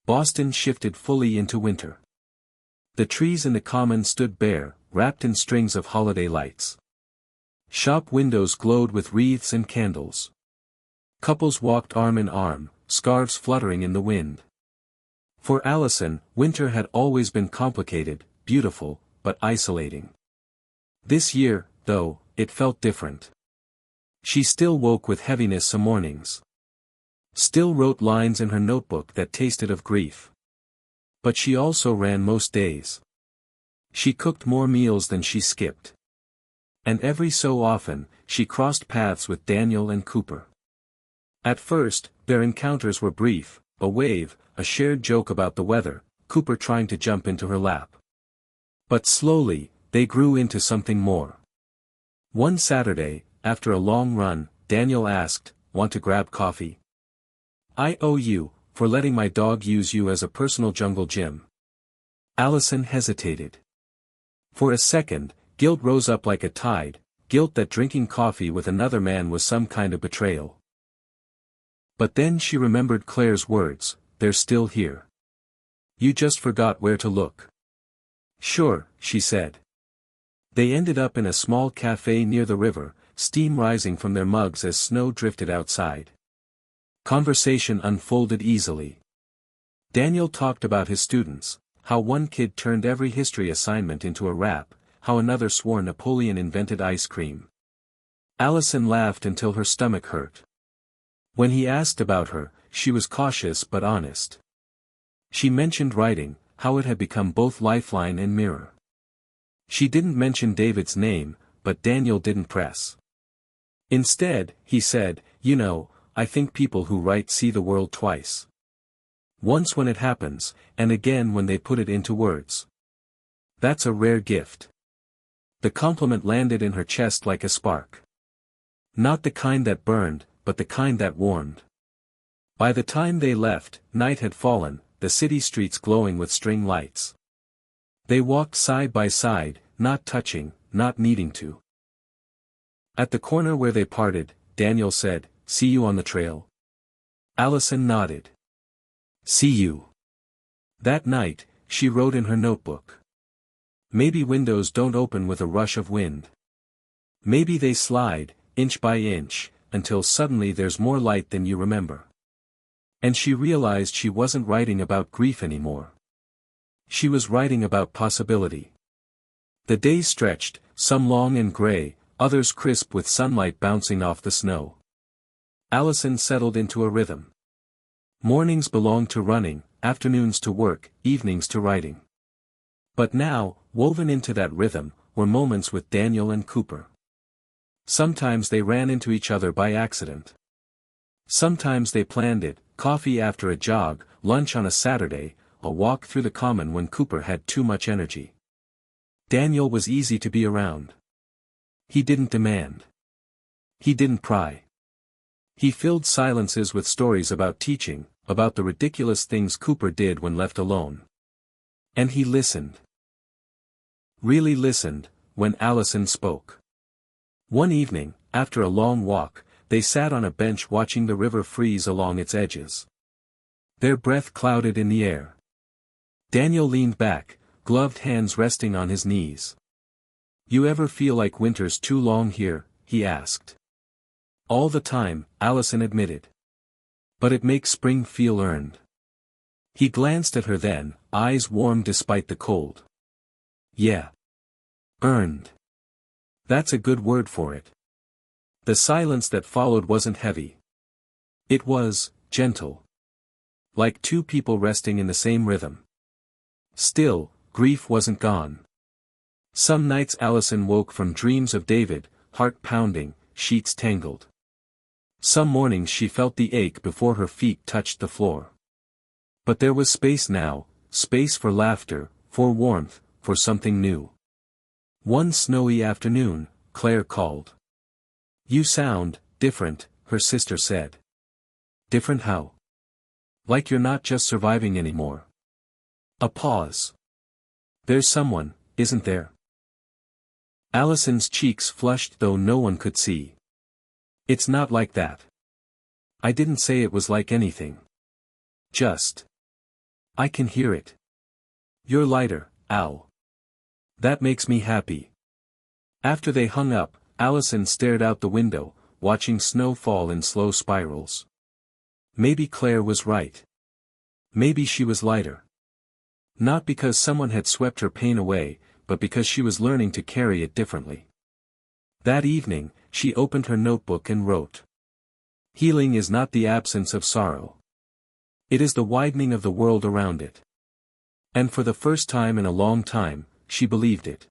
Boston shifted fully into winter. The trees in the common stood bare, wrapped in strings of holiday lights. Shop windows glowed with wreaths and candles. Couples walked arm in arm, scarves fluttering in the wind. For Allison, winter had always been complicated, beautiful, but isolating. This year, though, it felt different. She still woke with heaviness some mornings. Still wrote lines in her notebook that tasted of grief. But she also ran most days. She cooked more meals than she skipped. And every so often, she crossed paths with Daniel and Cooper. At first, their encounters were brief, a wave, a shared joke about the weather, Cooper trying to jump into her lap. But slowly, they grew into something more. One Saturday, after a long run, Daniel asked, "Want to grab coffee? I owe you, for letting my dog use you as a personal jungle gym." Allison hesitated. For a second, guilt rose up like a tide, guilt that drinking coffee with another man was some kind of betrayal. But then she remembered Claire's words, "They're still here. You just forgot where to look." "Sure," she said. They ended up in a small cafe near the river, steam rising from their mugs as snow drifted outside. Conversation unfolded easily. Daniel talked about his students, how one kid turned every history assignment into a rap, how another swore Napoleon invented ice cream. Allison laughed until her stomach hurt. When he asked about her, she was cautious but honest. She mentioned writing, how it had become both lifeline and mirror. She didn't mention David's name, but Daniel didn't press. Instead, he said, "You know, I think people who write see the world twice. Once when it happens, and again when they put it into words. That's a rare gift." The compliment landed in her chest like a spark. Not the kind that burned, but the kind that warmed. By the time they left, night had fallen, the city streets glowing with string lights. They walked side by side, not touching, not needing to. At the corner where they parted, Daniel said, "See you on the trail." Allison nodded. "See you." That night, she wrote in her notebook. Maybe windows don't open with a rush of wind. Maybe they slide, inch by inch, until suddenly there's more light than you remember. And she realized she wasn't writing about grief anymore. She was writing about possibility. The days stretched, some long and gray, others crisp with sunlight bouncing off the snow. Allison settled into a rhythm. Mornings belonged to running, afternoons to work, evenings to writing. But now, woven into that rhythm, were moments with Daniel and Cooper. Sometimes they ran into each other by accident. Sometimes they planned it, coffee after a jog, lunch on a Saturday, a walk through the common when Cooper had too much energy. Daniel was easy to be around. He didn't demand. He didn't pry. He filled silences with stories about teaching, about the ridiculous things Cooper did when left alone. And he listened. Really listened, when Allison spoke. One evening, after a long walk, they sat on a bench watching the river freeze along its edges. Their breath clouded in the air. Daniel leaned back, gloved hands resting on his knees. "You ever feel like winter's too long here?" he asked. "All the time," Allison admitted. "But it makes spring feel earned." He glanced at her then, eyes warm despite the cold. "Yeah. Earned. That's a good word for it." The silence that followed wasn't heavy. It was gentle. Like two people resting in the same rhythm. Still, grief wasn't gone. Some nights Allison woke from dreams of David, heart pounding, sheets tangled. Some mornings she felt the ache before her feet touched the floor. But there was space now, space for laughter, for warmth, for something new. One snowy afternoon, Claire called. "You sound different," her sister said. "Different how?" "Like you're not just surviving anymore." A pause. "There's someone, isn't there?" Allison's cheeks flushed though no one could see. "It's not like that. I didn't say it was like anything. Just. I can hear it. You're lighter, Al. That makes me happy. After they hung up, Allison stared out the window, watching snow fall in slow spirals. Maybe Claire was right. Maybe she was lighter. Not because someone had swept her pain away, but because she was learning to carry it differently. That evening, she opened her notebook and wrote. Healing is not the absence of sorrow. It is the widening of the world around it. And for the first time in a long time, she believed it.